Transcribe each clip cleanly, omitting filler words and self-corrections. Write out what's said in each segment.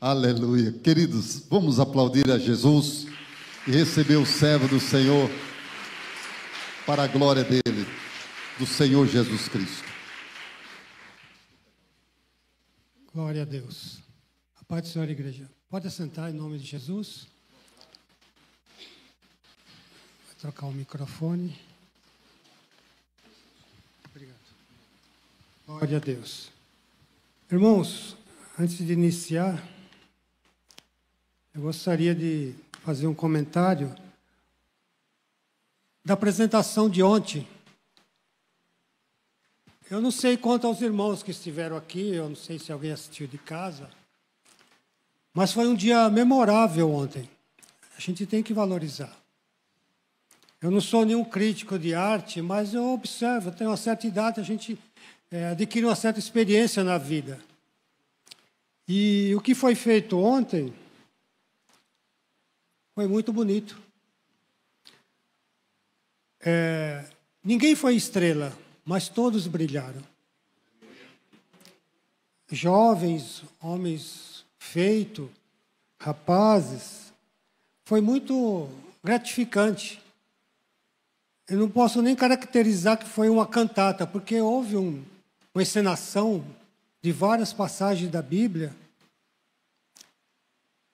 Aleluia. Queridos, vamos aplaudir a Jesus e receber o servo do Senhor para a glória dele, do Senhor Jesus Cristo. Glória a Deus. A paz do Senhor, igreja. Pode assentar em nome de Jesus. Vou trocar o microfone. Obrigado. Glória a Deus. Irmãos, antes de iniciar, eu gostaria de fazer um comentário da apresentação de ontem. Eu não sei quanto aos irmãos que estiveram aqui, eu não sei se alguém assistiu de casa, mas foi um dia memorável ontem. A gente tem que valorizar. Eu não sou nenhum crítico de arte, mas eu observo, eu tenho uma certa idade, a gente adquire uma certa experiência na vida. E o que foi feito ontem foi muito bonito. Ninguém foi estrela, mas todos brilharam. Jovens, homens feitos, rapazes. Foi muito gratificante. Eu não posso nem caracterizar que foi uma cantata, porque houve uma encenação de várias passagens da Bíblia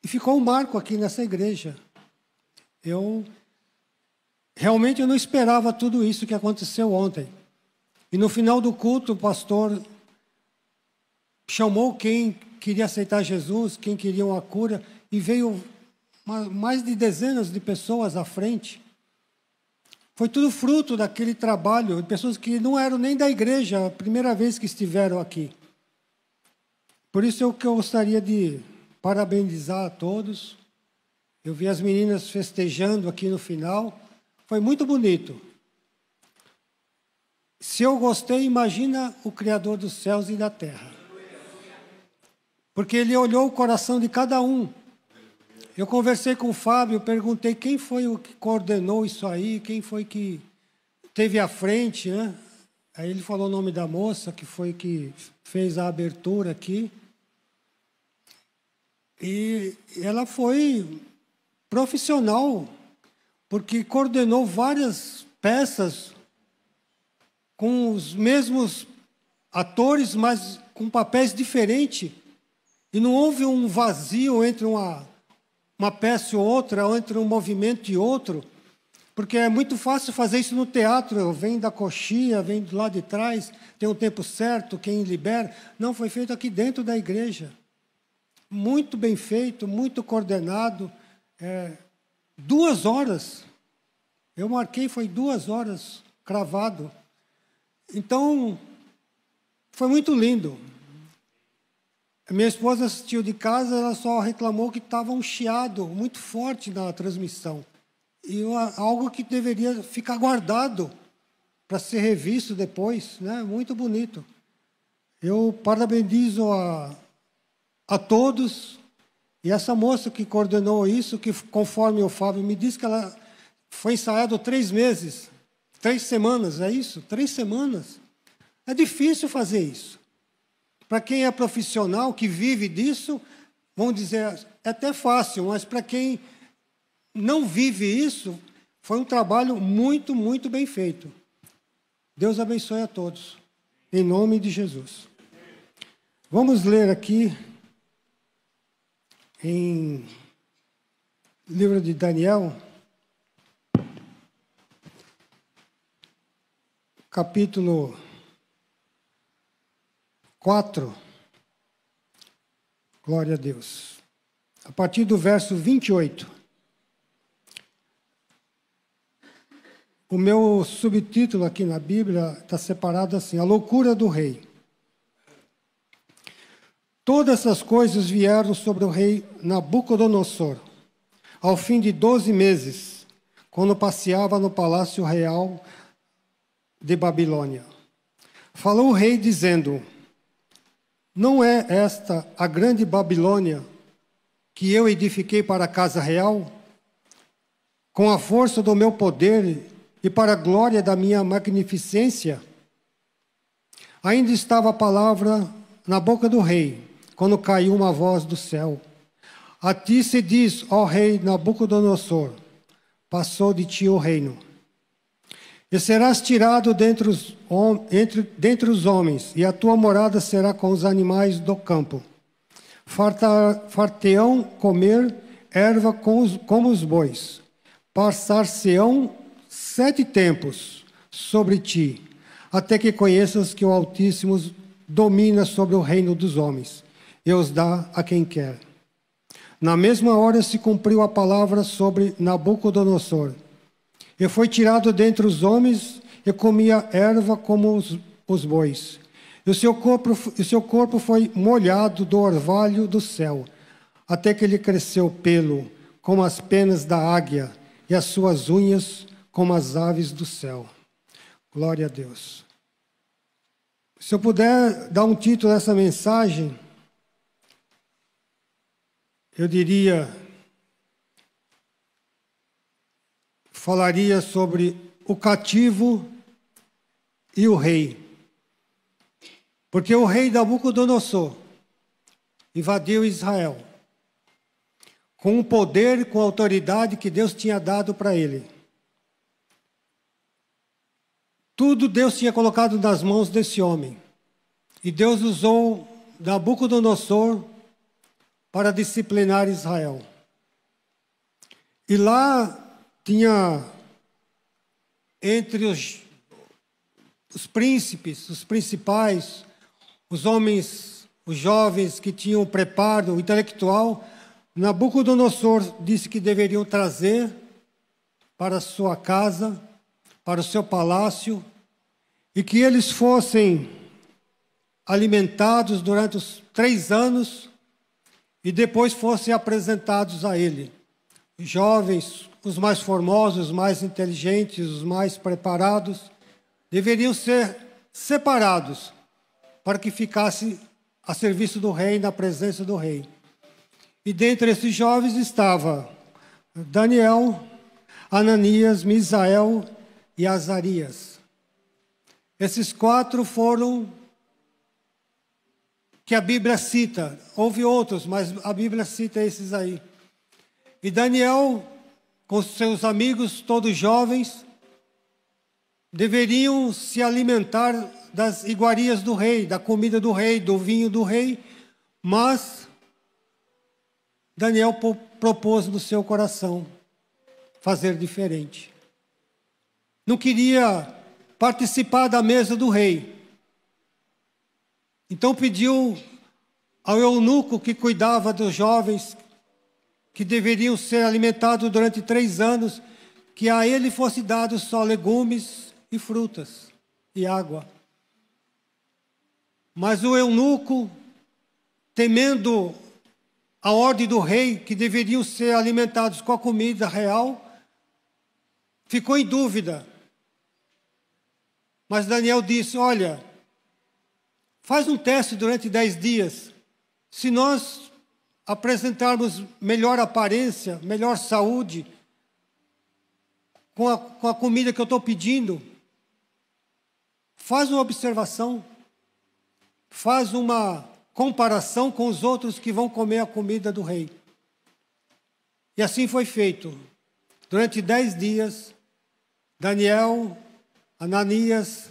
e ficou um marco aqui nessa igreja. Realmente eu não esperava tudo isso que aconteceu ontem. E no final do culto, o pastor chamou quem queria aceitar Jesus, quem queria uma cura, e veio mais de dezenas de pessoas à frente. Foi tudo fruto daquele trabalho, de pessoas que não eram nem da igreja, a primeira vez que estiveram aqui. Por isso eu gostaria de parabenizar a todos. Eu vi as meninas festejando aqui no final. Foi muito bonito. Se eu gostei, imagina o Criador dos céus e da terra. Porque ele olhou o coração de cada um. Eu conversei com o Fábio, perguntei quem foi o que coordenou isso aí, quem foi que teve à frente, né? Aí ele falou o nome da moça, que foi que fez a abertura aqui. E ela foi profissional, porque coordenou várias peças com os mesmos atores, mas com papéis diferentes. E não houve um vazio entre uma peça e outra, ou entre um movimento e outro, porque é muito fácil fazer isso no teatro. Vem da coxia, vem do lado de trás, tem o tempo certo, quem libera. Não, foi feito aqui dentro da igreja. Muito bem feito, muito coordenado. 2 horas. Eu marquei, foi 2 horas cravado. Então, foi muito lindo. A minha esposa assistiu de casa, ela só reclamou que estava um chiado muito forte na transmissão. E algo que deveria ficar guardado para ser revisto depois, né? Muito bonito. Eu parabenizo a todos. E essa moça que coordenou isso, que conforme o Fábio me disse, que ela foi ensaiada 3 meses, 3 semanas, é isso? 3 semanas. É difícil fazer isso. Para quem é profissional, que vive disso, vamos dizer, é até fácil, mas para quem não vive isso, foi um trabalho muito, muito bem feito. Deus abençoe a todos, em nome de Jesus. Vamos ler aqui em livro de Daniel, capítulo 4, glória a Deus, a partir do verso 28. O meu subtítulo aqui na Bíblia está separado assim: A loucura do rei. Todas essas coisas vieram sobre o rei Nabucodonosor, ao fim de 12 meses, quando passeava no palácio real de Babilônia. Falou o rei dizendo: Não é esta a grande Babilônia que eu edifiquei para a casa real? Com a força do meu poder e para a glória da minha magnificência? Ainda estava a palavra na boca do rei, quando caiu uma voz do céu A ti se diz, ó rei Nabucodonosor, passou de ti o reino. E serás tirado dentre os homens, e a tua morada será com os animais do campo. Farteão comer erva como os bois. Passar-se-ão 7 tempos sobre ti, até que conheças que o Altíssimo domina sobre o reino dos homens, e os dá a quem quer. Na mesma hora se cumpriu a palavra sobre Nabucodonosor. E foi tirado dentre os homens e comia erva como os bois. E o seu corpo foi molhado do orvalho do céu, até que lhe cresceu pelo, como as penas da águia, e as suas unhas como as aves do céu. Glória a Deus. Se eu puder dar um título a essa mensagem, eu diria, falaria sobre o cativo e o rei. Porque o rei Nabucodonosor invadiu Israel com o poder, com a autoridade que Deus tinha dado para ele. Tudo Deus tinha colocado nas mãos desse homem. E Deus usou Nabucodonosor para disciplinar Israel. E lá tinha entre os príncipes, os principais, os homens, os jovens que tinham preparo intelectual, Nabucodonosor disse que deveriam trazer para a sua casa, para o seu palácio, e que eles fossem alimentados durante os 3 anos e depois fossem apresentados a ele. Os jovens, os mais formosos, os mais inteligentes, os mais preparados, deveriam ser separados para que ficasse a serviço do rei, na presença do rei. E dentre esses jovens estava Daniel, Ananias, Misael e Azarias. Esses 4 foram que a Bíblia cita. Houve outros, mas a Bíblia cita esses aí. E Daniel, com seus amigos, todos jovens, deveriam se alimentar das iguarias do rei, da comida do rei, do vinho do rei, mas Daniel propôs no seu coração fazer diferente. Não queria participar da mesa do rei. Então pediu ao eunuco que cuidava dos jovens, que deveriam ser alimentados durante 3 anos, que a ele fosse dado só legumes e frutas e água. Mas o eunuco, temendo a ordem do rei, que deveriam ser alimentados com a comida real, ficou em dúvida. Mas Daniel disse, olha, faz um teste durante 10 dias. Se nós apresentarmos melhor aparência, melhor saúde, com a comida que eu estou pedindo, faz uma observação, faz uma comparação com os outros que vão comer a comida do rei. E assim foi feito. Durante 10 dias, Daniel, Ananias,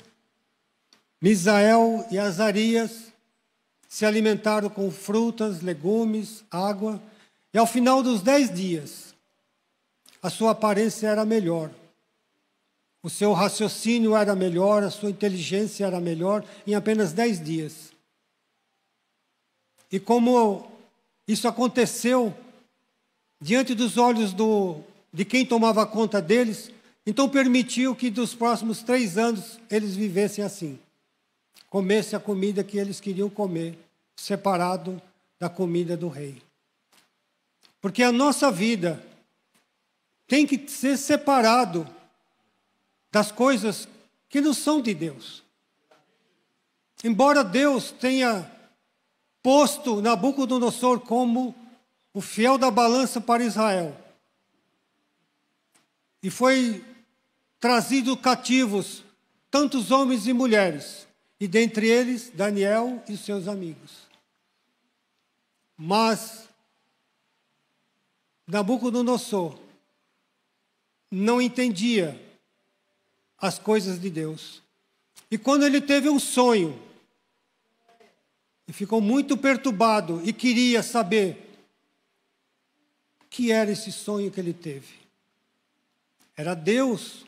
Misael e Azarias se alimentaram com frutas, legumes, água. E ao final dos 10 dias, a sua aparência era melhor. O seu raciocínio era melhor, a sua inteligência era melhor, em apenas 10 dias. E como isso aconteceu diante dos olhos de quem tomava conta deles, então permitiu que dos próximos 3 anos eles vivessem assim. Comessem a comida que eles queriam comer, separado da comida do rei. Porque a nossa vida tem que ser separado das coisas que não são de Deus. Embora Deus tenha posto Nabucodonosor como o fiel da balança para Israel, e foi trazido cativos tantos homens e mulheres, e dentre eles Daniel e seus amigos. Mas Nabucodonosor não entendia as coisas de Deus. E quando ele teve um sonho, e ficou muito perturbado e queria saber o que era esse sonho que ele teve. Era Deus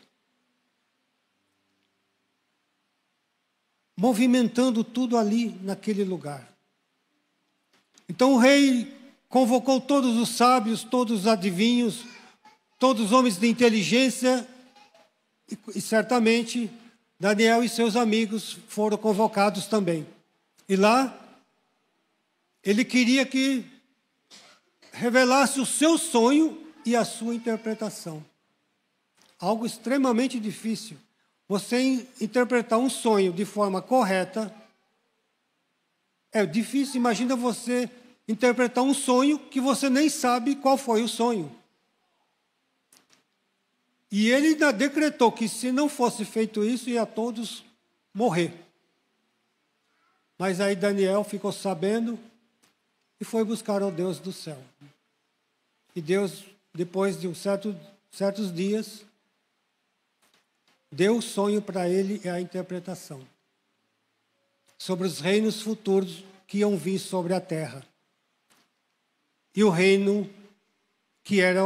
movimentando tudo ali naquele lugar. Então o rei convocou todos os sábios, todos os adivinhos, todos os homens de inteligência, e certamente Daniel e seus amigos foram convocados também. E lá, ele queria que revelasse o seu sonho e a sua interpretação. Algo extremamente difícil. Você interpretar um sonho de forma correta é difícil. Imagina você interpretar um sonho que você nem sabe qual foi o sonho. E ele ainda decretou que se não fosse feito isso, ia todos morrer. Mas aí Daniel ficou sabendo e foi buscar ao Deus do céu. E Deus, depois de certos dias, deu o sonho para ele e a interpretação sobre os reinos futuros que iam vir sobre a terra. E o reino que era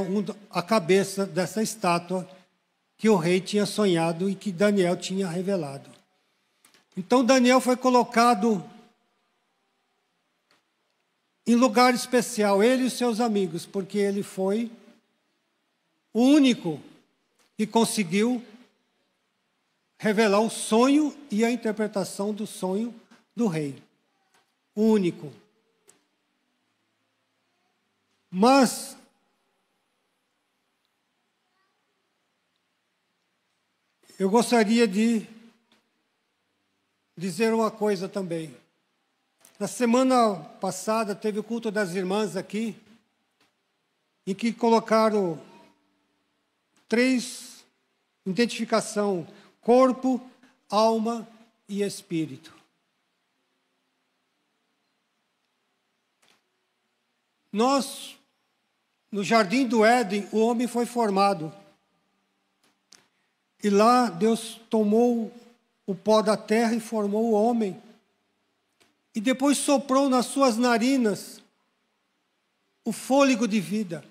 a cabeça dessa estátua que o rei tinha sonhado e que Daniel tinha revelado. Então Daniel foi colocado em lugar especial, ele e os seus amigos, porque ele foi o único que conseguiu revelar o sonho e a interpretação do sonho do rei. O único. Mas eu gostaria de dizer uma coisa também. Na semana passada teve o culto das irmãs aqui, em que colocaram 3 identificações: corpo, alma e espírito. Nós, no Jardim do Éden, o homem foi formado. E lá Deus tomou o pó da terra e formou o homem. E depois soprou nas suas narinas o fôlego de vida.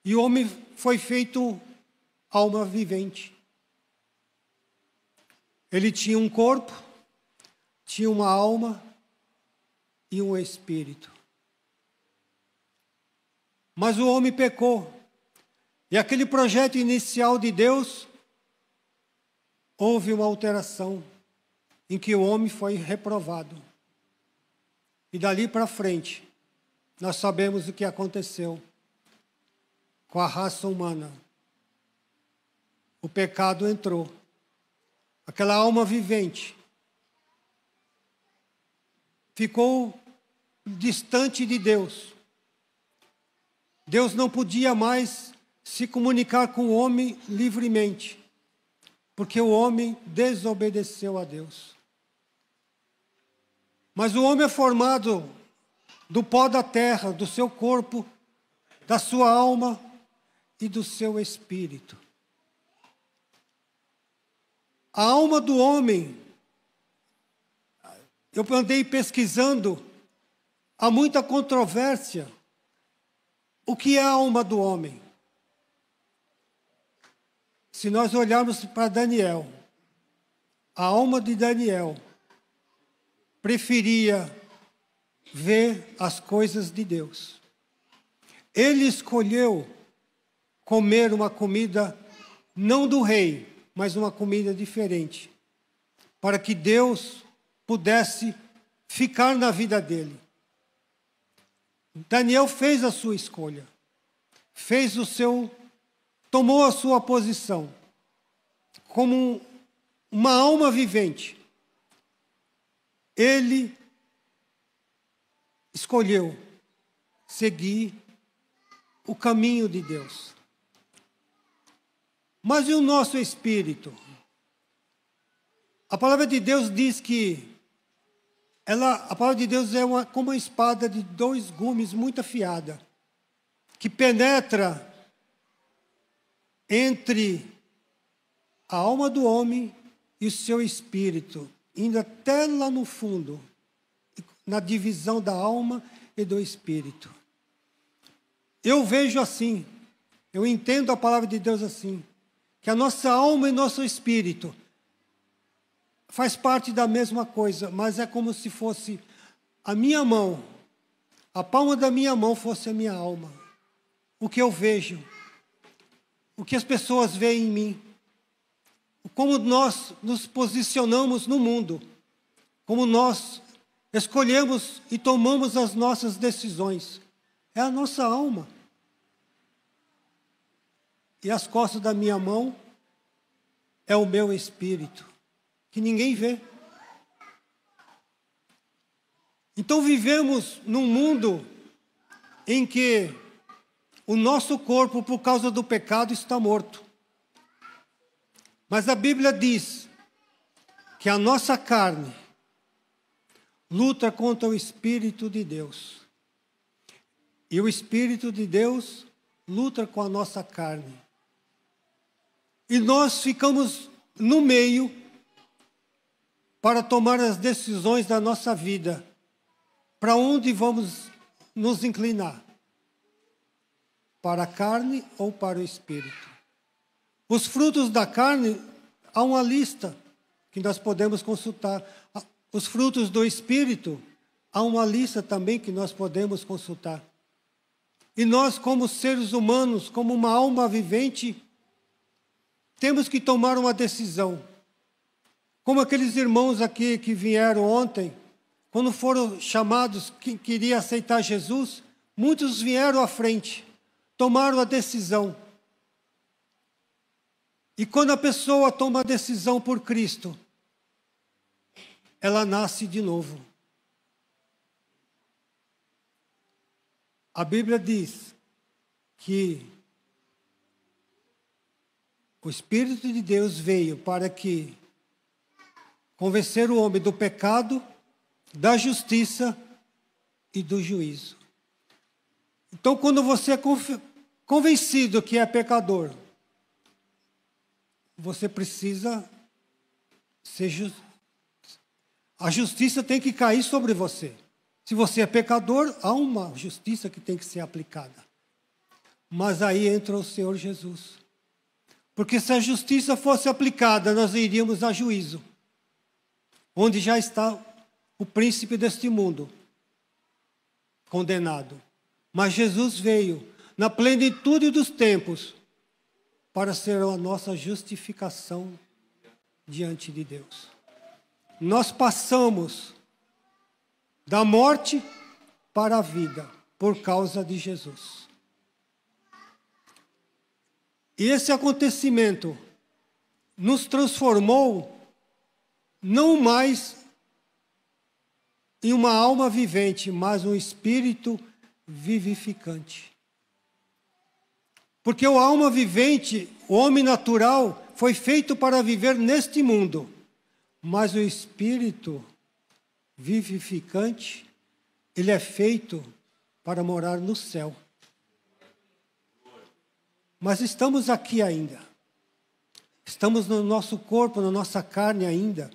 E o homem foi feito alma vivente. Ele tinha um corpo, tinha uma alma e um espírito. Mas o homem pecou. E aquele projeto inicial de Deus, houve uma alteração em que o homem foi reprovado. E dali para frente, nós sabemos o que aconteceu com a raça humana. O pecado entrou. Aquela alma vivente ficou distante de Deus. Deus não podia mais se comunicar com o homem livremente, porque o homem desobedeceu a Deus. Mas o homem é formado do pó da terra, do seu corpo, da sua alma e do seu espírito. A alma do homem, eu andei pesquisando, há muita controvérsia. O que é a alma do homem? Se nós olharmos para Daniel, a alma de Daniel preferia ver as coisas de Deus. Ele escolheu comer uma comida não do rei, mas uma comida diferente, para que Deus pudesse ficar na vida dele. Daniel fez a sua escolha, tomou a sua posição como uma alma vivente. Ele escolheu seguir o caminho de Deus. Mas e o nosso espírito? A palavra de Deus diz que a palavra de Deus é como uma espada de 2 gumes muito afiada, que penetra entre a alma do homem e o seu espírito, indo até lá no fundo, na divisão da alma e do espírito. Eu vejo assim, eu entendo a palavra de Deus assim, que a nossa alma e nosso espírito faz parte da mesma coisa, mas é como se fosse a minha mão, a palma da minha mão fosse a minha alma. O que eu vejo, o que as pessoas veem em mim, como nós nos posicionamos no mundo, como nós escolhemos e tomamos as nossas decisões. É a nossa alma. E as costas da minha mão é o meu espírito, que ninguém vê. Então vivemos num mundo em que o nosso corpo, por causa do pecado, está morto. Mas a Bíblia diz que a nossa carne luta contra o Espírito de Deus. E o Espírito de Deus luta com a nossa carne. E nós ficamos no meio para tomar as decisões da nossa vida. Para onde vamos nos inclinar? Para a carne ou para o Espírito? Os frutos da carne, há uma lista que nós podemos consultar. Os frutos do Espírito, há uma lista também que nós podemos consultar. E nós, como seres humanos, como uma alma vivente, temos que tomar uma decisão. Como aqueles irmãos aqui que vieram ontem, quando foram chamados que queriam aceitar Jesus, muitos vieram à frente, tomaram a decisão. E quando a pessoa toma a decisão por Cristo, ela nasce de novo. A Bíblia diz que o Espírito de Deus veio para que convencer o homem do pecado, da justiça e do juízo. Então, quando você é convencido que é pecador, você precisa ser justo. A justiça tem que cair sobre você. Se você é pecador, há uma justiça que tem que ser aplicada. Mas aí entra o Senhor Jesus. Porque se a justiça fosse aplicada, nós iríamos a juízo, onde já está o príncipe deste mundo, condenado. Mas Jesus veio, na plenitude dos tempos, para ser a nossa justificação diante de Deus. Nós passamos da morte para a vida, por causa de Jesus. E esse acontecimento nos transformou não mais em uma alma vivente, mas um espírito vivificante. Porque o alma vivente, o homem natural, foi feito para viver neste mundo, mas o espírito vivificante, ele é feito para morar no céu. Mas estamos aqui ainda. Estamos no nosso corpo, na nossa carne ainda.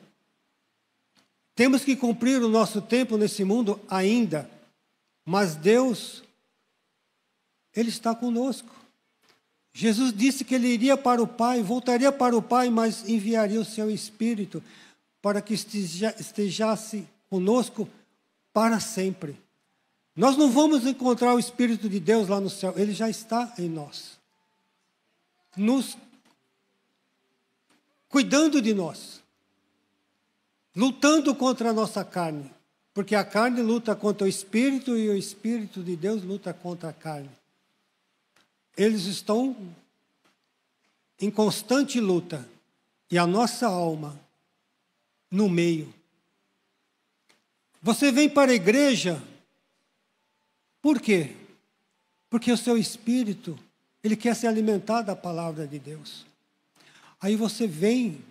Temos que cumprir o nosso tempo nesse mundo ainda. Mas Deus, Ele está conosco. Jesus disse que Ele iria para o Pai, voltaria para o Pai, mas enviaria o seu Espírito para que estejasse conosco para sempre. Nós não vamos encontrar o Espírito de Deus lá no céu, Ele já está em nós. Nos cuidando de nós, lutando contra a nossa carne, porque a carne luta contra o Espírito e o Espírito de Deus luta contra a carne. Eles estão em constante luta, e a nossa alma no meio. Você vem para a igreja, por quê? Porque o seu espírito, ele quer se alimentar da palavra de Deus. Aí você vem,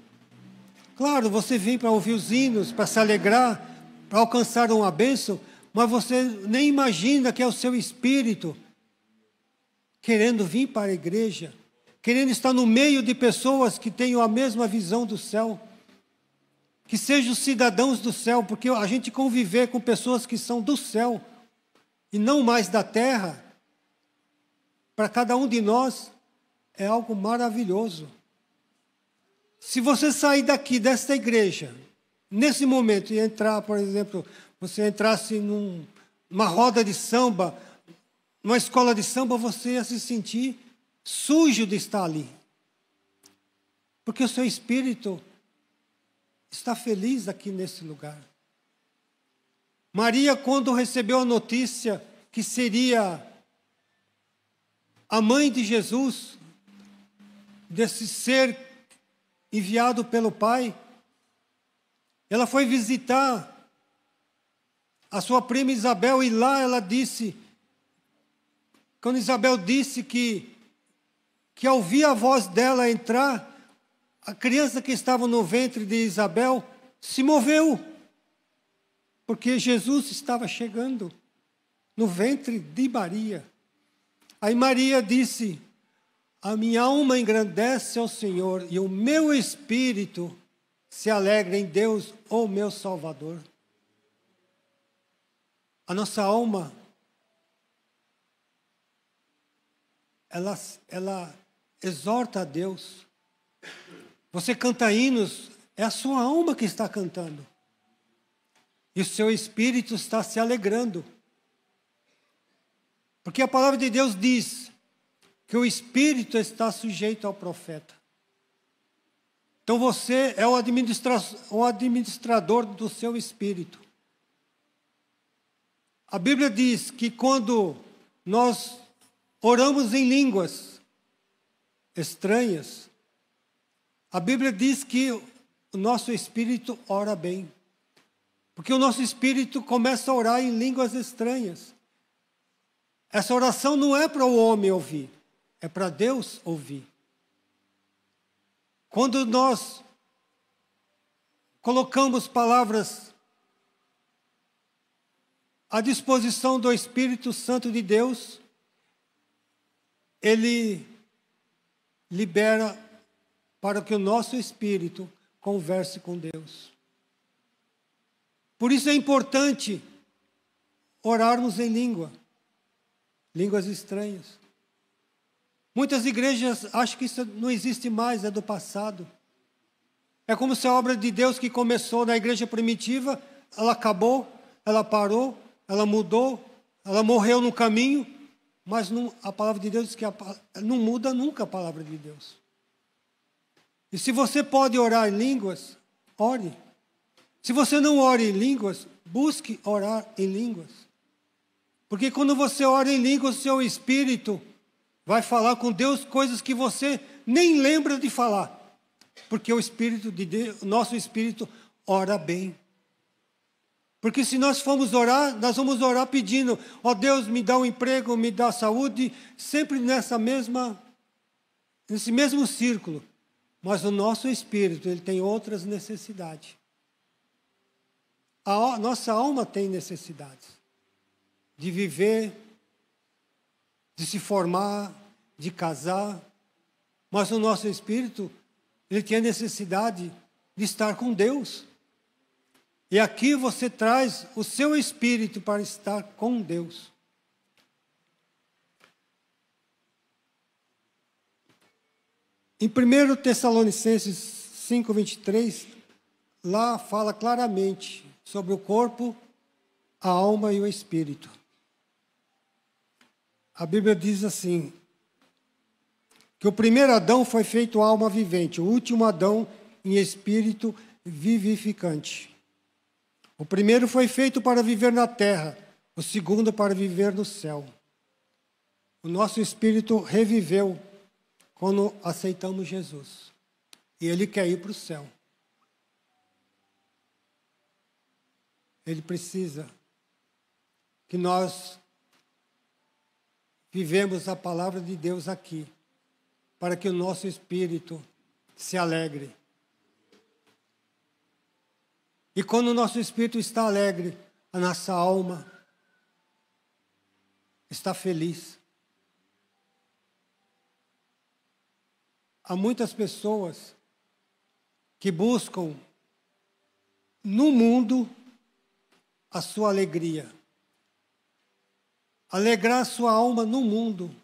claro, você vem para ouvir os hinos, para se alegrar, para alcançar uma bênção, mas você nem imagina que é o seu espírito querendo vir para a igreja, querendo estar no meio de pessoas que tenham a mesma visão do céu, que sejam cidadãos do céu, porque a gente conviver com pessoas que são do céu e não mais da terra, para cada um de nós é algo maravilhoso. Se você sair daqui, desta igreja, nesse momento, e entrar, por exemplo, você entrasse numa roda de samba, numa escola de samba, você ia se sentir sujo de estar ali. Porque o seu espírito está feliz aqui nesse lugar. Maria, quando recebeu a notícia que seria a mãe de Jesus, desse ser enviado pelo Pai, ela foi visitar a sua prima Isabel, e lá ela disse, quando Isabel disse que ao ouvir a voz dela entrar, a criança que estava no ventre de Isabel se moveu, porque Jesus estava chegando no ventre de Maria. Aí Maria disse: a minha alma engrandece ao Senhor, e o meu espírito se alegra em Deus, o meu Salvador. A nossa alma, ela exorta a Deus. Você canta hinos, é a sua alma que está cantando. E o seu espírito está se alegrando. Porque a palavra de Deus diz que o espírito está sujeito ao profeta. Então você é o administrador do seu espírito. A Bíblia diz que quando nós oramos em línguas estranhas, a Bíblia diz que o nosso espírito ora bem. Porque o nosso espírito começa a orar em línguas estranhas. Essa oração não é para o homem ouvir, é para Deus ouvir. Quando nós colocamos palavras à disposição do Espírito Santo de Deus, Ele libera para que o nosso espírito converse com Deus. Por isso é importante orarmos em línguas estranhas. Muitas igrejas acham que isso não existe mais, é do passado. É como se a obra de Deus que começou na igreja primitiva, ela acabou, ela parou, ela mudou, ela morreu no caminho, mas a palavra de Deus diz que não muda nunca a palavra de Deus. E se você pode orar em línguas, ore. Se você não ora em línguas, busque orar em línguas. Porque quando você ora em línguas, o seu espírito vai falar com Deus coisas que você nem lembra de falar. Porque o espírito de Deus, nosso espírito ora bem. Porque se nós formos orar, nós vamos orar pedindo: ó Deus, me dá um emprego, me dá saúde, sempre nesse mesmo círculo. Mas o nosso espírito, ele tem outras necessidades. A nossa alma tem necessidades de viver, de se formar, de casar. Mas o nosso espírito, ele tem a necessidade de estar com Deus. E aqui você traz o seu espírito para estar com Deus. Em 1 Tessalonicenses 5:23, lá fala claramente sobre o corpo, a alma e o espírito. A Bíblia diz assim, que o primeiro Adão foi feito alma vivente, o último Adão em espírito vivificante. O primeiro foi feito para viver na terra, o segundo para viver no céu. O nosso espírito reviveu quando aceitamos Jesus. E ele quer ir para o céu. Ele precisa que nós vivemos a palavra de Deus aqui, para que o nosso espírito se alegre. E quando o nosso espírito está alegre, a nossa alma está feliz. há muitas pessoas que buscam no mundo a sua alegria. Alegrar sua alma no mundo.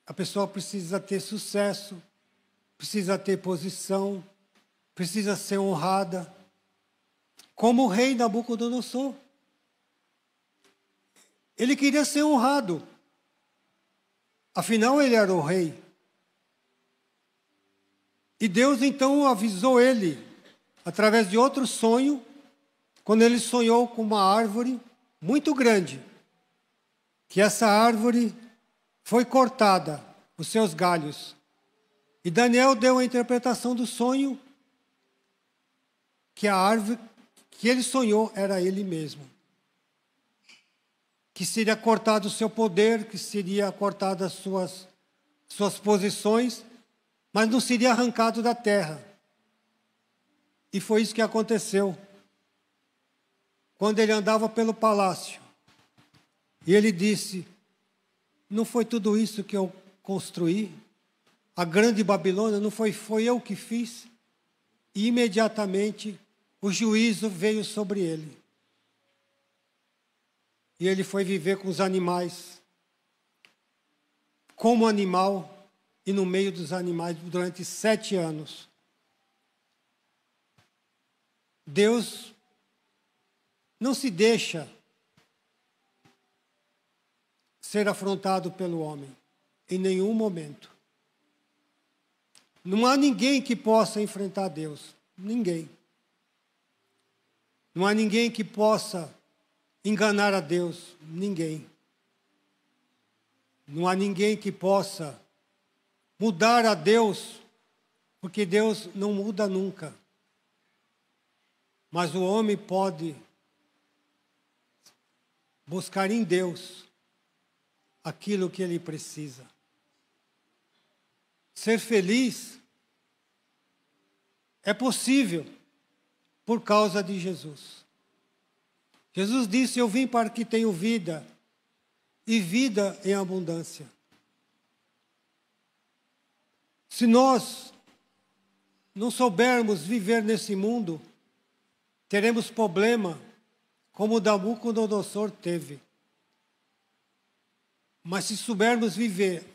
A pessoa precisa ter sucesso, precisa ter posição, precisa ser honrada, como o rei Nabucodonosor. Ele queria ser honrado, afinal ele era o rei. E Deus então avisou ele, através de outro sonho, quando ele sonhou com uma árvore muito grande, que essa árvore foi cortada, os seus galhos. E Daniel deu a interpretação do sonho, que a árvore que ele sonhou era ele mesmo. Que seria cortado o seu poder, que seria cortado as suas posições, mas não seria arrancado da terra. E foi isso que aconteceu. Quando ele andava pelo palácio, e ele disse: não foi tudo isso que eu construí? A grande Babilônia, não foi eu que fiz? E imediatamente o juízo veio sobre ele. E ele foi viver com os animais, como animal, e no meio dos animais durante 7 anos. Deus não se deixa ser afrontado pelo homem, em nenhum momento. Não há ninguém que possa enfrentar Deus, ninguém. Não há ninguém que possa enganar a Deus, ninguém. Não há ninguém que possa mudar a Deus, porque Deus não muda nunca. Mas o homem pode buscar em Deus aquilo que ele precisa. Ser feliz é possível por causa de Jesus. Jesus disse: eu vim para que tenham vida, e vida em abundância. Se nós não soubermos viver nesse mundo, teremos problema, como Nabucodonosor teve. Mas se soubermos viver,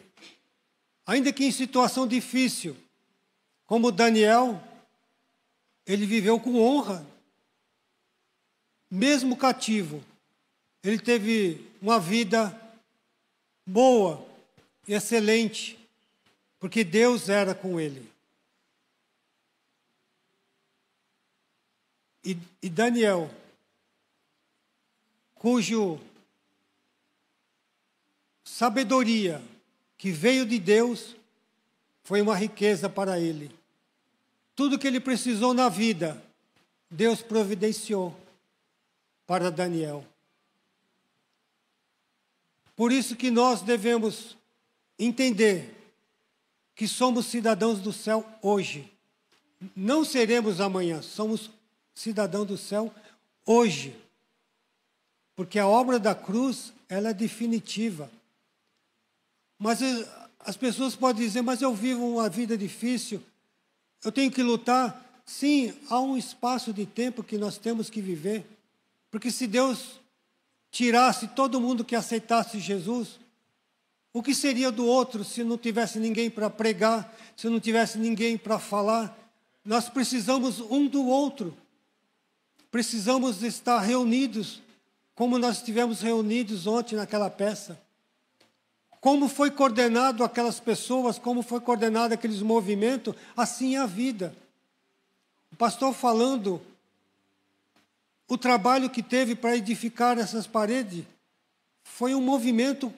ainda que em situação difícil, como Daniel, ele viveu com honra, mesmo cativo. Ele teve uma vida boa, excelente, porque Deus era com ele. E Daniel, cujo sabedoria que veio de Deus, foi uma riqueza para ele. Tudo que ele precisou na vida, Deus providenciou para Daniel. Por isso que nós devemos entender que somos cidadãos do céu hoje. Não seremos amanhã, somos cidadãos do céu hoje. Porque a obra da cruz, ela é definitiva. Mas as pessoas podem dizer: mas eu vivo uma vida difícil, eu tenho que lutar. Sim, há um espaço de tempo que nós temos que viver. Porque se Deus tirasse todo mundo que aceitasse Jesus, o que seria do outro se não tivesse ninguém para pregar, se não tivesse ninguém para falar? Nós precisamos um do outro. Precisamos estar reunidos, como nós estivemos reunidos ontem naquela peça. Como foi coordenado aquelas pessoas, como foi coordenado aqueles movimentos, assim é a vida. O pastor falando o trabalho que teve para edificar essas paredes foi um movimento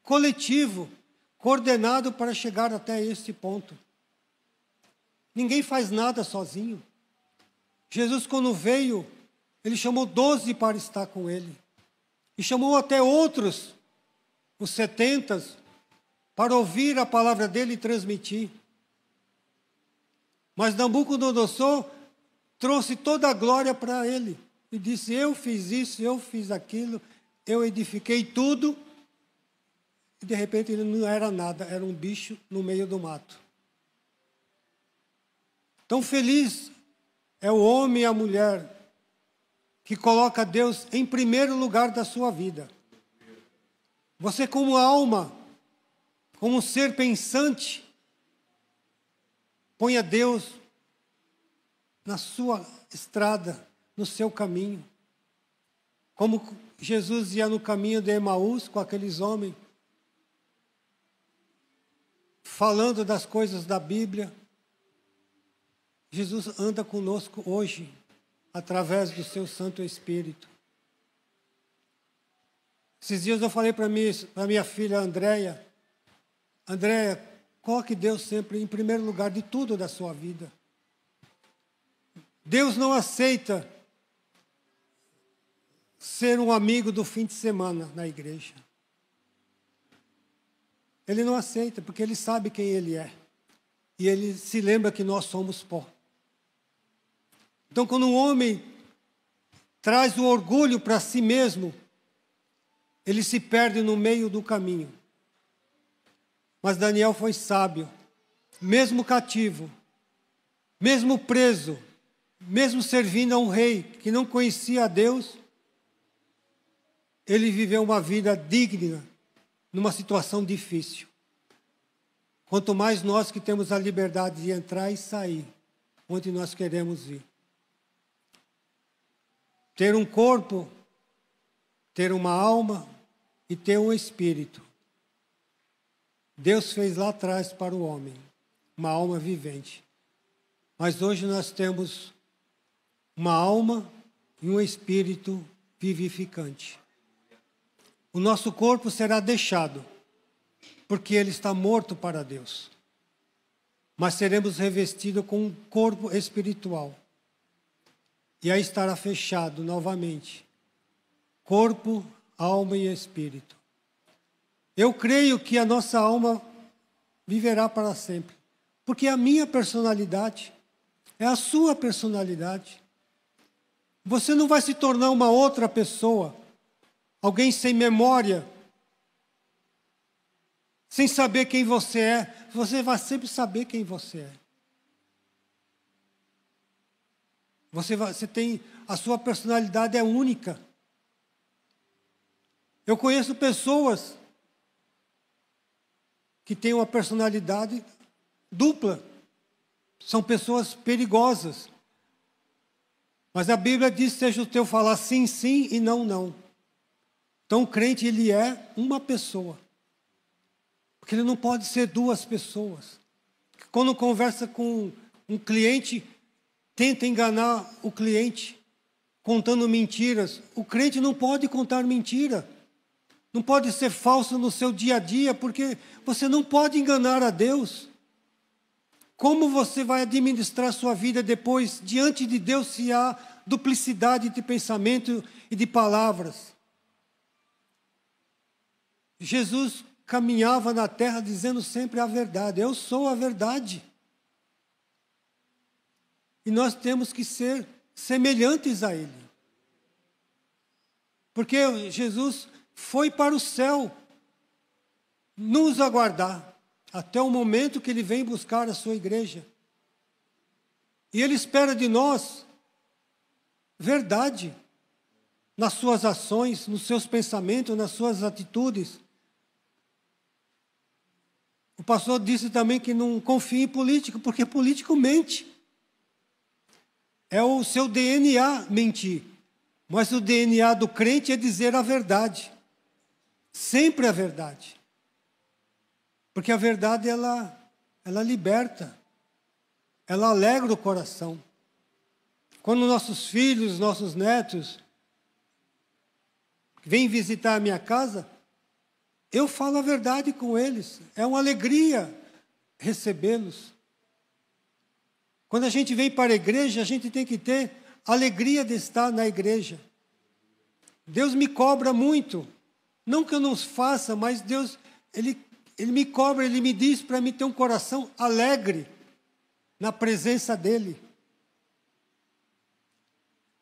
coletivo, coordenado para chegar até este ponto. Ninguém faz nada sozinho. Jesus, quando veio, ele chamou 12 para estar com ele. E chamou até outros, os 70, para ouvir a palavra dele e transmitir. Mas Nabucodonosor trouxe toda a glória para ele. E disse: eu fiz isso, eu fiz aquilo, eu edifiquei tudo. e de repente ele não era nada, era um bicho no meio do mato. Tão feliz é o homem e a mulher que coloca Deus em primeiro lugar da sua vida. Você, como alma, como um ser pensante, ponha Deus na sua estrada, no seu caminho. Como Jesus ia no caminho de Emaús com aqueles homens, falando das coisas da Bíblia. Jesus anda conosco hoje, através do seu Santo Espírito. Esses dias eu falei para minha filha Andréia, Andréia, coloque Deus sempre em primeiro lugar de tudo da sua vida. Deus não aceita ser um amigo do fim de semana na igreja. Ele não aceita, porque Ele sabe quem Ele é. E Ele se lembra que nós somos pó. Então, quando um homem traz o orgulho para si mesmo, ele se perde no meio do caminho. Mas Daniel foi sábio, mesmo cativo, mesmo preso, mesmo servindo a um rei que não conhecia a Deus, ele viveu uma vida digna, numa situação difícil. Quanto mais nós que temos a liberdade de entrar e sair, onde nós queremos ir. Ter um corpo, ter uma alma e ter um espírito. Deus fez lá atrás para o homem, uma alma vivente. Mas hoje nós temos uma alma e um espírito vivificante. O nosso corpo será deixado, porque ele está morto para Deus. Mas seremos revestidos com um corpo espiritual. E aí estará fechado novamente. Corpo, alma e espírito. Eu creio que a nossa alma viverá para sempre. Porque a minha personalidade é a sua personalidade. Você não vai se tornar uma outra pessoa. Alguém sem memória. Sem saber quem você é. Você vai sempre saber quem você é. Você tem, a sua personalidade é única. Eu conheço pessoas que têm uma personalidade dupla. São pessoas perigosas. Mas a Bíblia diz, seja o teu falar sim, sim e não, não. Então o crente, ele é uma pessoa. Porque ele não pode ser duas pessoas. Quando conversa com um cliente, tenta enganar o cliente, contando mentiras. O crente não pode contar mentira. Não pode ser falso no seu dia a dia, porque você não pode enganar a Deus. Como você vai administrar sua vida depois, diante de Deus, se há duplicidade de pensamento e de palavras? Jesus caminhava na terra dizendo sempre a verdade. Eu sou a verdade. E nós temos que ser semelhantes a Ele. Porque Jesus foi para o céu nos aguardar até o momento que Ele vem buscar a sua igreja. E Ele espera de nós verdade nas suas ações, nos seus pensamentos, nas suas atitudes. O pastor disse também que não confia em político, porque político mente. É o seu DNA mentir. Mas o DNA do crente é dizer a verdade. Sempre a verdade. Porque a verdade, ela liberta. Ela alegra o coração. Quando nossos filhos, nossos netos vêm visitar a minha casa, eu falo a verdade com eles. É uma alegria recebê-los. Quando a gente vem para a igreja, a gente tem que ter alegria de estar na igreja. Deus me cobra muito. Não que eu não faça, mas Deus, Ele me cobra, Ele me diz para mim ter um coração alegre na presença dEle.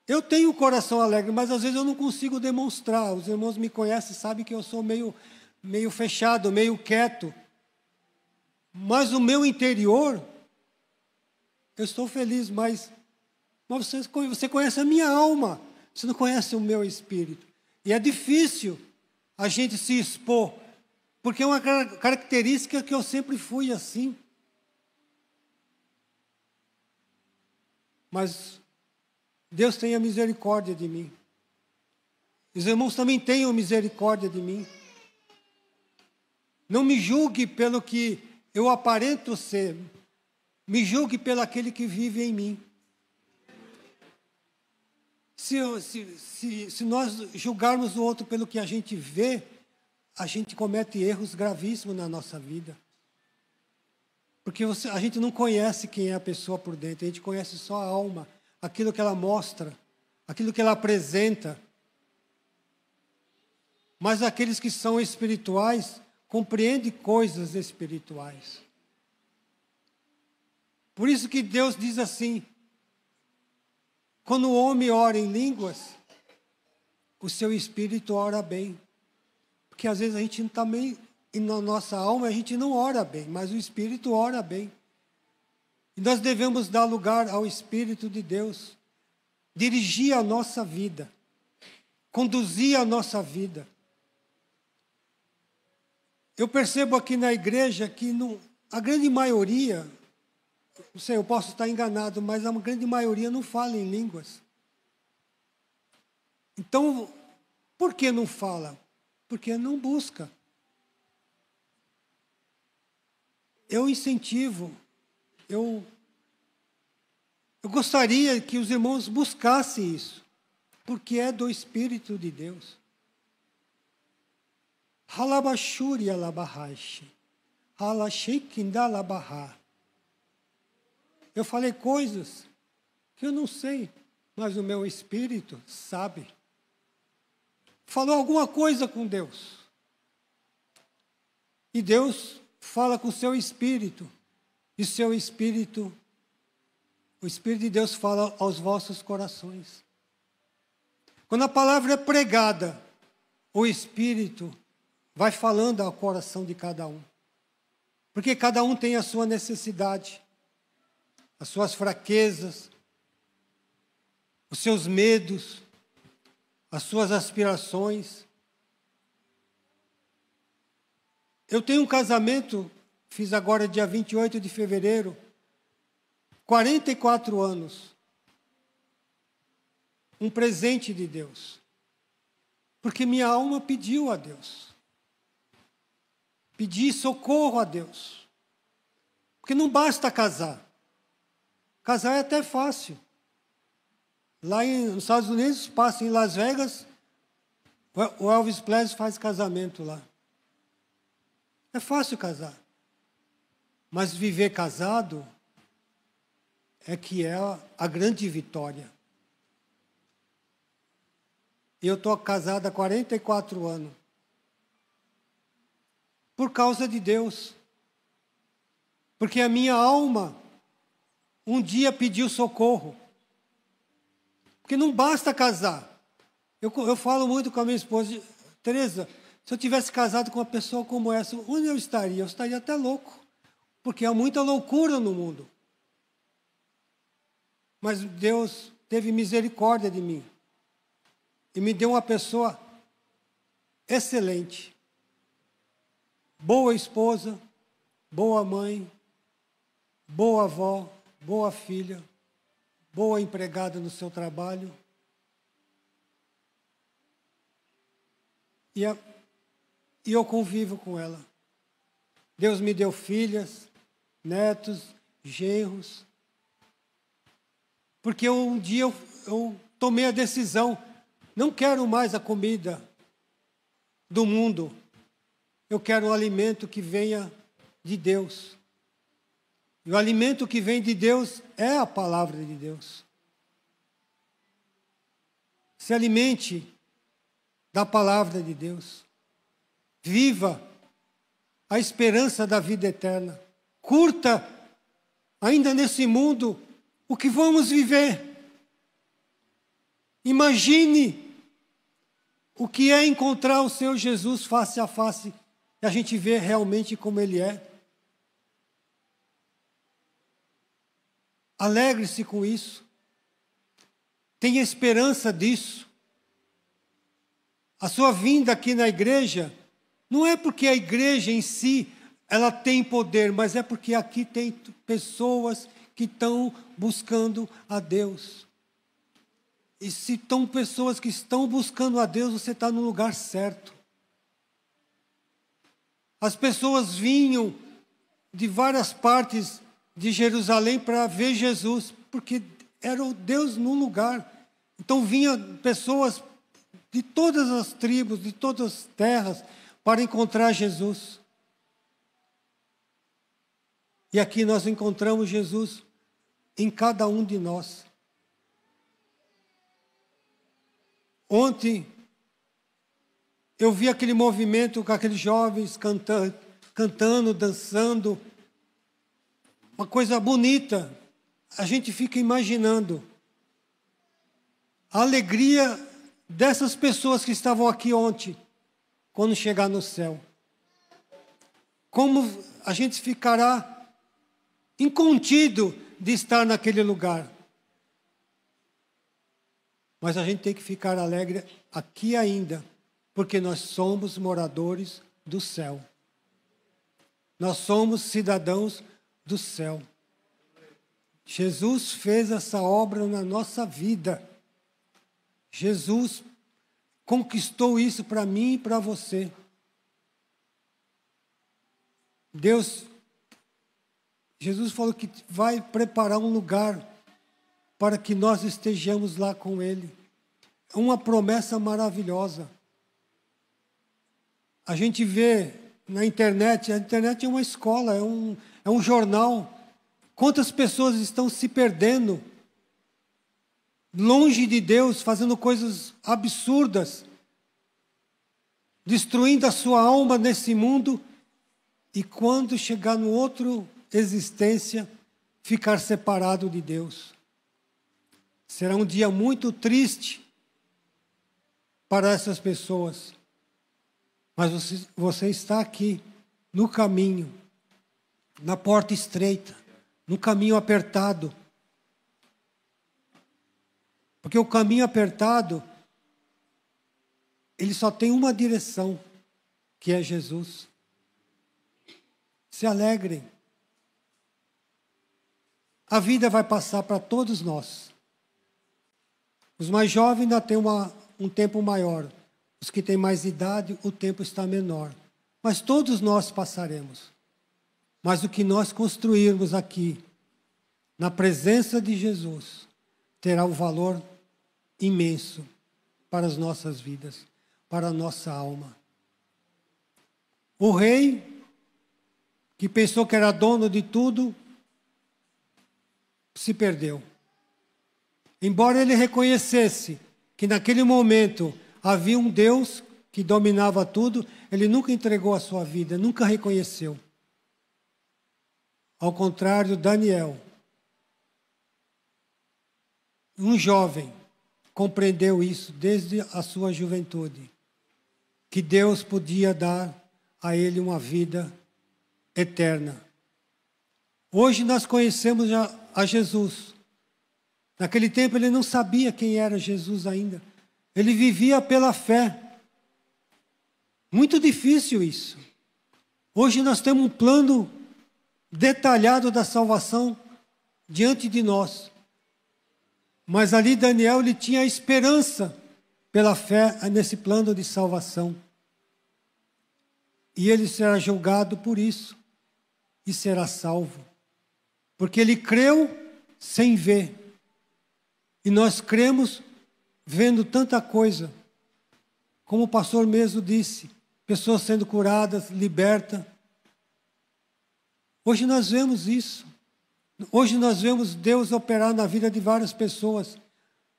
Eu tenho um coração alegre, mas às vezes eu não consigo demonstrar. Os irmãos me conhecem, sabem que eu sou meio meio fechado, meio quieto. Mas o meu interior, eu estou feliz, mas você conhece a minha alma, você não conhece o meu espírito. E é difícil a gente se expor, porque é uma característica que eu sempre fui assim. Mas Deus tenha misericórdia de mim. Os irmãos também tenham misericórdia de mim. Não me julgue pelo que eu aparento ser. Me julgue pelo aquele que vive em mim. Se nós julgarmos o outro pelo que a gente vê, a gente comete erros gravíssimos na nossa vida. Porque a gente não conhece quem é a pessoa por dentro, a gente conhece só a alma, aquilo que ela mostra, aquilo que ela apresenta. Mas aqueles que são espirituais compreendem coisas espirituais. Por isso que Deus diz assim: quando o homem ora em línguas, o seu espírito ora bem. Porque às vezes a gente também, na nossa alma, a gente não ora bem, mas o espírito ora bem. E nós devemos dar lugar ao Espírito de Deus, dirigir a nossa vida, conduzir a nossa vida. Eu percebo aqui na igreja que a grande maioria, não sei, eu posso estar enganado, mas a grande maioria não fala em línguas. Então, por que não fala? Porque não busca. Eu incentivo, eu gostaria que os irmãos buscassem isso, porque é do Espírito de Deus. Halabashuri alabahashi, halashikindalabaha. Eu falei coisas que eu não sei, mas o meu espírito sabe. Falou alguma coisa com Deus. E Deus fala com o seu espírito. E seu espírito, o Espírito de Deus fala aos vossos corações. Quando a palavra é pregada, o Espírito vai falando ao coração de cada um. Porque cada um tem a sua necessidade, as suas fraquezas, os seus medos, as suas aspirações. Eu tenho um casamento, fiz agora dia 28 de fevereiro, 44 anos. Um presente de Deus. Porque minha alma pediu a Deus. Pedi socorro a Deus. Porque não basta casar. Casar é até fácil. Lá nos Estados Unidos, passa em Las Vegas, o Elvis Presley faz casamento lá. É fácil casar. Mas viver casado é que é a grande vitória. Eu estou casado há 44 anos. Por causa de Deus. Porque a minha alma um dia pediu socorro. Porque não basta casar. Eu falo muito com a minha esposa, Teresa, se eu tivesse casado com uma pessoa como essa, onde eu estaria? Eu estaria até louco. Porque há muita loucura no mundo. Mas Deus teve misericórdia de mim. E me deu uma pessoa excelente. Boa esposa, boa mãe, boa avó, boa filha, boa empregada no seu trabalho. E eu convivo com ela. Deus me deu filhas, netos, genros. Porque um dia eu tomei a decisão, não quero mais a comida do mundo. Eu quero um alimento que venha de Deus. E o alimento que vem de Deus é a palavra de Deus. Se alimente da palavra de Deus. Viva a esperança da vida eterna. Curta, ainda nesse mundo, o que vamos viver. Imagine o que é encontrar o seu Jesus face a face e a gente vê realmente como Ele é. Alegre-se com isso. Tenha esperança disso. A sua vinda aqui na igreja, não é porque a igreja em si, ela tem poder, mas é porque aqui tem pessoas que estão buscando a Deus. E se estão pessoas que estão buscando a Deus, você está no lugar certo. As pessoas vinham de várias partes de Jerusalém para ver Jesus, porque era o Deus no lugar. Então vinham pessoas de todas as tribos, de todas as terras, para encontrar Jesus. E aqui nós encontramos Jesus em cada um de nós. Ontem, eu vi aquele movimento com aqueles jovens cantando, dançando. Uma coisa bonita. A gente fica imaginando a alegria dessas pessoas que estavam aqui ontem, quando chegar no céu. Como a gente ficará incontido de estar naquele lugar. Mas a gente tem que ficar alegre aqui ainda, porque nós somos moradores do céu. Nós somos cidadãos do céu. Jesus fez essa obra na nossa vida. Jesus conquistou isso para mim e para você. Jesus falou que vai preparar um lugar para que nós estejamos lá com Ele. É uma promessa maravilhosa. A gente vê na internet, a internet é uma escola, é um jornal. Quantas pessoas estão se perdendo, longe de Deus, fazendo coisas absurdas, destruindo a sua alma nesse mundo, e quando chegar no outro existência, ficar separado de Deus. Será um dia muito triste para essas pessoas. Mas você está aqui, no caminho, na porta estreita, no caminho apertado. Porque o caminho apertado, ele só tem uma direção, que é Jesus. Se alegrem. A vida vai passar para todos nós. Os mais jovens ainda têm um tempo maior. Os que têm mais idade, o tempo está menor. Mas todos nós passaremos. Mas o que nós construirmos aqui, na presença de Jesus, terá um valor imenso para as nossas vidas, para a nossa alma. O rei, que pensou que era dono de tudo, se perdeu. Embora ele reconhecesse que naquele momento havia um Deus que dominava tudo, ele nunca entregou a sua vida, nunca reconheceu. Ao contrário, Daniel, um jovem, compreendeu isso desde a sua juventude, que Deus podia dar a ele uma vida eterna. Hoje nós conhecemos a Jesus. Naquele tempo ele não sabia quem era Jesus ainda. Ele vivia pela fé. Muito difícil isso. Hoje nós temos um plano detalhado da salvação diante de nós. Mas ali Daniel, ele tinha esperança pela fé nesse plano de salvação. E ele será julgado por isso e será salvo. Porque ele creu sem ver. E nós cremos vendo tanta coisa. Como o pastor mesmo disse, pessoas sendo curadas, libertas. Hoje nós vemos isso. Hoje nós vemos Deus operar na vida de várias pessoas.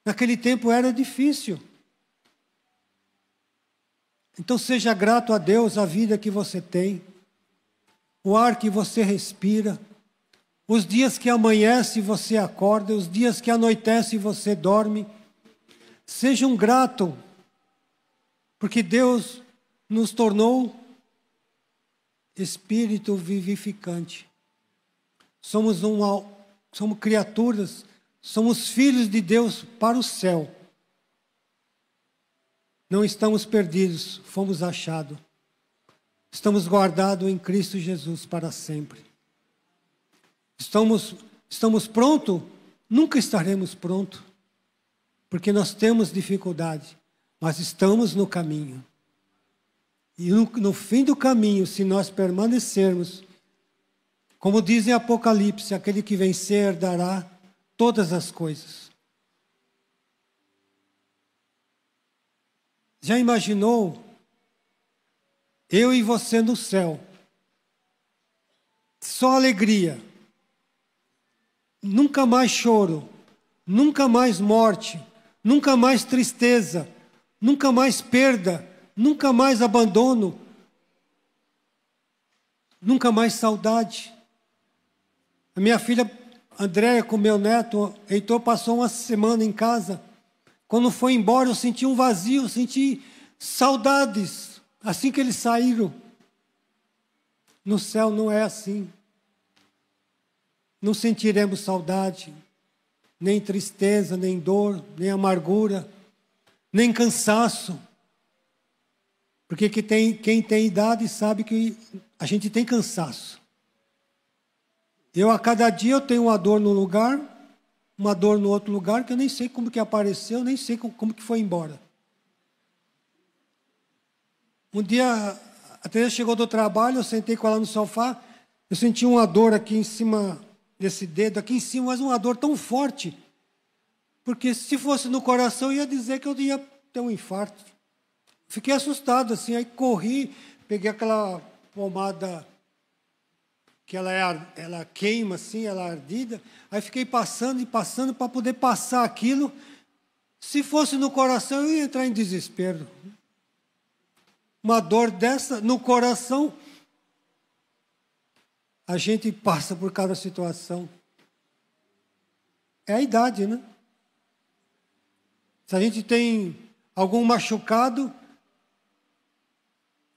Naquele tempo era difícil. Então seja grato a Deus a vida que você tem, o ar que você respira, os dias que amanhece e você acorda, os dias que anoitece e você dorme. Sejam gratos, porque Deus nos tornou Espírito vivificante. Somos criaturas, somos filhos de Deus para o céu. Não estamos perdidos, fomos achados. Estamos guardados em Cristo Jesus para sempre. Estamos prontos? Nunca estaremos prontos, porque nós temos dificuldade, mas estamos no caminho. E no fim do caminho, se nós permanecermos, como diz em Apocalipse, aquele que vencer dará todas as coisas. Já imaginou eu e você no céu? Só alegria. Nunca mais choro, nunca mais morte, nunca mais tristeza, nunca mais perda, nunca mais abandono, nunca mais saudade. A minha filha Andréia com meu neto Heitor passou uma semana em casa. Quando foi embora eu senti um vazio, eu senti saudades, assim que eles saíram. No céu não é assim. Não sentiremos saudade, nem tristeza, nem dor, nem amargura, nem cansaço. Porque quem tem idade sabe que a gente tem cansaço. A cada dia eu tenho uma dor num lugar, uma dor no outro lugar, que eu nem sei como que apareceu, nem sei como que foi embora. Um dia, a Teresa chegou do trabalho, eu sentei com ela no sofá, eu senti uma dor aqui em cima desse dedo, aqui em cima, mas uma dor tão forte, porque se fosse no coração, ia dizer que eu ia ter um infarto. Fiquei assustado, assim, aí corri, peguei aquela pomada que ela queima, assim, ela é ardida, aí fiquei passando e passando para poder passar aquilo. Se fosse no coração, eu ia entrar em desespero. Uma dor dessa no coração, a gente passa por cada situação. É a idade, né? Se a gente tem algum machucado,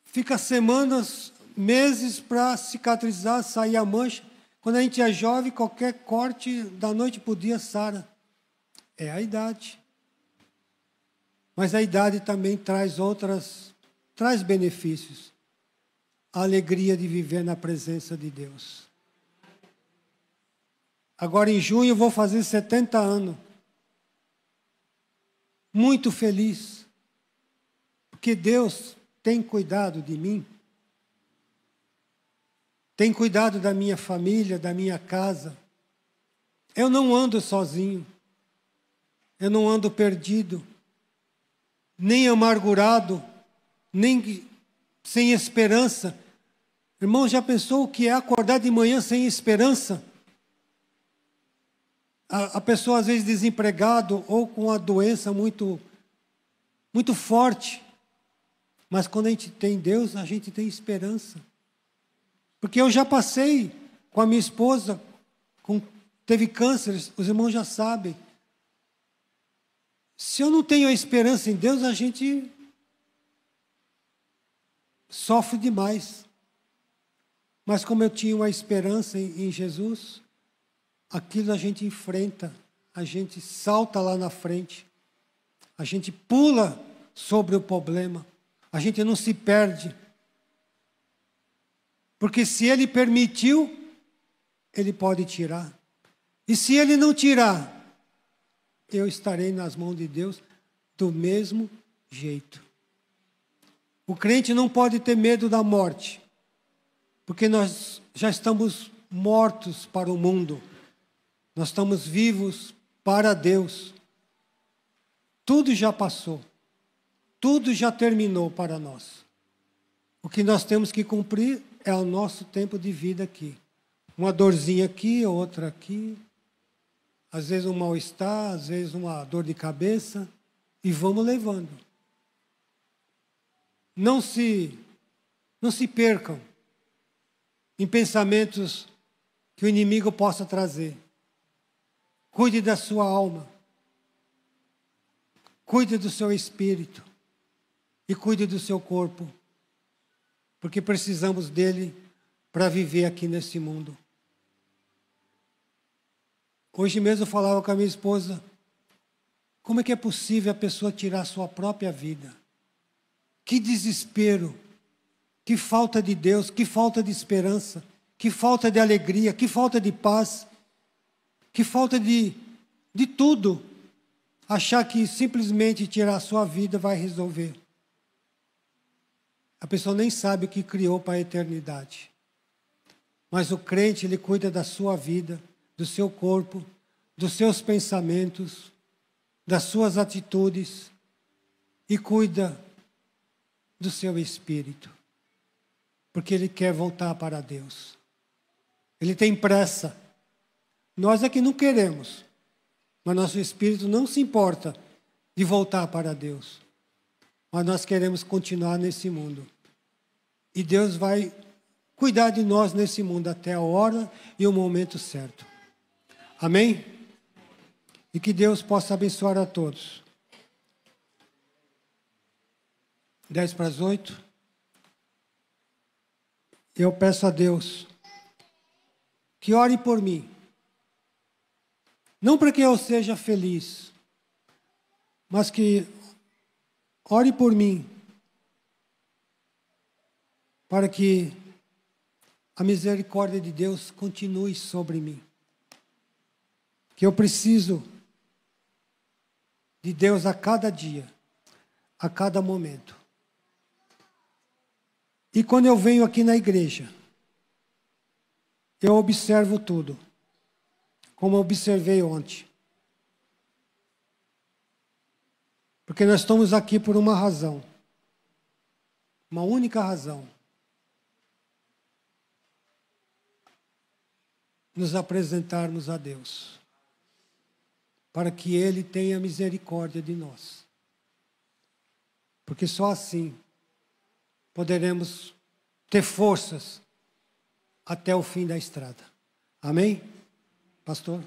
fica semanas, meses para cicatrizar, sair a mancha. Quando a gente é jovem, qualquer corte da noite para o dia sara. É a idade. Mas a idade também traz benefícios. A alegria de viver na presença de Deus. Agora em junho eu vou fazer 70 anos. Muito feliz. Porque Deus tem cuidado de mim. Tem cuidado da minha família, da minha casa. Eu não ando sozinho. Eu não ando perdido. Nem amargurado. Nem sem esperança. Irmão, já pensou o que é acordar de manhã sem esperança? A pessoa às vezes desempregado ou com uma doença muito forte. Mas quando a gente tem Deus, a gente tem esperança. Porque eu já passei com a minha esposa, teve câncer, os irmãos já sabem. Se eu não tenho a esperança em Deus, a gente sofre demais. Mas como eu tinha uma esperança em Jesus, aquilo a gente enfrenta, a gente salta lá na frente, a gente pula sobre o problema, a gente não se perde. Porque se Ele permitiu, Ele pode tirar. E se Ele não tirar, eu estarei nas mãos de Deus do mesmo jeito. O crente não pode ter medo da morte, porque nós já estamos mortos para o mundo. Nós estamos vivos para Deus. Tudo já passou. Tudo já terminou para nós. O que nós temos que cumprir é o nosso tempo de vida aqui. Uma dorzinha aqui, outra aqui. Às vezes um mal-estar, às vezes uma dor de cabeça. E vamos levando. Não se percam em pensamentos que o inimigo possa trazer. Cuide da sua alma. Cuide do seu espírito. E cuide do seu corpo. Porque precisamos dele para viver aqui nesse mundo. Hoje mesmo eu falava com a minha esposa, como é que é possível a pessoa tirar a sua própria vida? Que desespero, que falta de Deus, que falta de esperança, que falta de alegria, que falta de paz, que falta de tudo. Achar que simplesmente tirar a sua vida vai resolver. A pessoa nem sabe o que criou para a eternidade. Mas o crente, ele cuida da sua vida, do seu corpo, dos seus pensamentos, das suas atitudes e cuida do seu espírito. Porque ele quer voltar para Deus. Ele tem pressa. Nós é que não queremos. Mas nosso espírito não se importa de voltar para Deus. Mas nós queremos continuar nesse mundo. E Deus vai cuidar de nós nesse mundo até a hora e o momento certo. Amém? E que Deus possa abençoar a todos. 7:50. Eu peço a Deus que ore por mim. Não para que eu seja feliz, mas que ore por mim, para que a misericórdia de Deus continue sobre mim. Que eu preciso de Deus a cada dia, a cada momento. E quando eu venho aqui na igreja, eu observo tudo, como eu observei ontem. Porque nós estamos aqui por uma razão, uma única razão. Nos apresentarmos a Deus, para que Ele tenha misericórdia de nós. Porque só assim poderemos ter forças até o fim da estrada. Amém? Pastor?